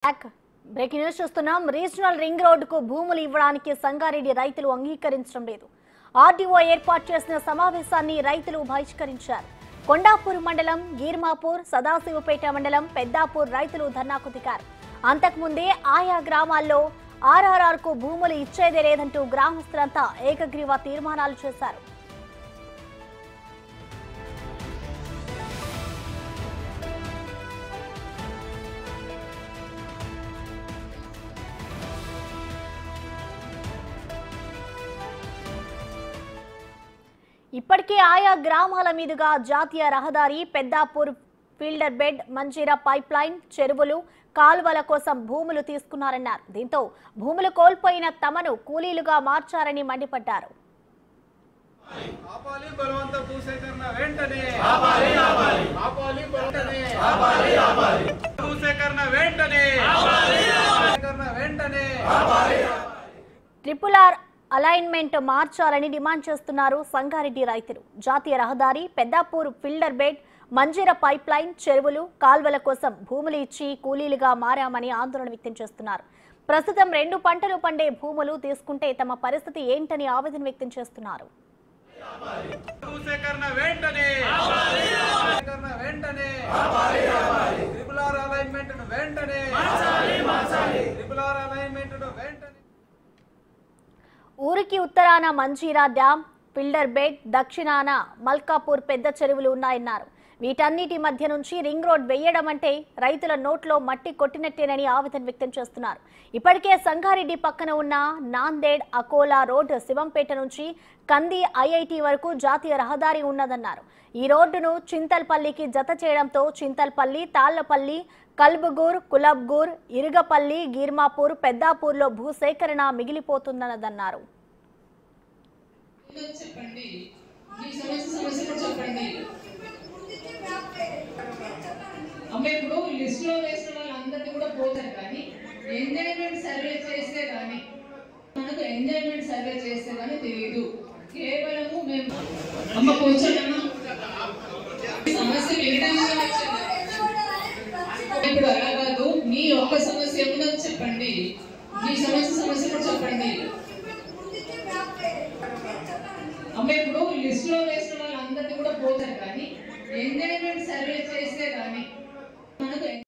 Breaking news చూస్తున్నాం. Regional ring రోడ్డుకు భూములు ఇవ్వడానికి సంగారెడ్డి రైతులు అంగీకరించడం లేదు. ఆర్డీఓ ఏర్పాటు చేసిన సమావేశాన్ని రైతులు బహిష్కరించారు. కొండాపూర్ మండలం, గీర్మాపూర్, సదాశివపేట మండలం, పెద్దాపూర్ రైతులు ధర్నాకు దిగారు. అంతకుముందే ఆయా గ్రామాల్లో ఆర్ఆర్ఆర్కు భూములు ఇచ్చేదే లేదంటూ గ్రామస్తులంతా ఏకగ్రీవ తీర్మానాలు చేశారు. ఇప్పటికే ఆయా గ్రామాల మీదుగా జాతీయ రహదారి, Peddapur filter bed, Manjira pipe line, చెరువులు, కాల్వల కోసం భూములు తీసుకున్నారన్నారు. దీంతో భూములు కోల్పోయిన తమను కూలీలుగా మార్చారని మండిపడ్డారు. ట్రిపుల్ ఆర్ అలైన్మెంట్ మార్చాలని డిమాండ్ చేస్తున్నారు సంగారెడ్డి రైతులు. జాతీయ రహదారి, Peddapur filter bed, Manjira pipe line, చెరువులు, కాల్వల కోసం భూములు ఇచ్చి కూలీలుగా మారామని ఆందోళన వ్యక్తం చేస్తున్నారు. ప్రస్తుతం 2 పంటలు పండే భూములు తీసుకుంటే తమ పరిస్థితి ఏంటని ఆవేదన వ్యక్తం చేస్తున్నారు. ఊరికి ఉత్తరాన మంజీరా డ్యాం, ఫిల్టర్ బెడ్, దక్షిణాన మల్కాపూర్ పెద్ద చెరువులు ఉన్నాయన్నారు. వీటన్నిటి మధ్య నుంచి రింగ్ రోడ్ వేయడం అంటే రైతుల నోట్లో మట్టి కొట్టినట్టేనని ఆవేదన వ్యక్తం చేస్తున్నారు. ఇప్పటికే సంగారెడ్డి పక్కన ఉన్న నాందేడ్ అకోలా రోడ్ శివంపేట నుంచి కంది ఐఐటి వరకు జాతీయ రహదారి ఉన్నదన్నారు. ఈ రోడ్డును చింతల్పల్లికి జత చేయడంతో చింతల్పల్లి, తాళ్లపల్లి, కల్బుగూర్, కులబ్గూర్, ఇరుగపల్లి, గీర్మాపూర్, పెద్దాపూర్లో భూసేకరణ మిగిలిపోతుందన్నారు. ఇప్పుడు లిస్ట్ లో వేసిన వాళ్ళందరినీ కూడా పోతారు, కానీ ఎంజాయ్మెంట్ సర్వే చేస్తే కానీ మనకు ఎంజాయ్మెంట్ సర్వే చేస్తే కానీ తెలియదు. కేవలము మేము అమ్మ కూర్చోండి సమస్య ఇప్పుడు అలా కాదు. మీ ఒక్క సమస్య ఏముందో చెప్పండి, మీ సమస్య కూడా చెప్పండి. అమ్మ ఇప్పుడు లిస్ట్ లో వేసిన వాళ్ళందరినీ కూడా పోతారు, కానీ ఎంజాయ్మెంట్ సర్వే చేస్తే కానీ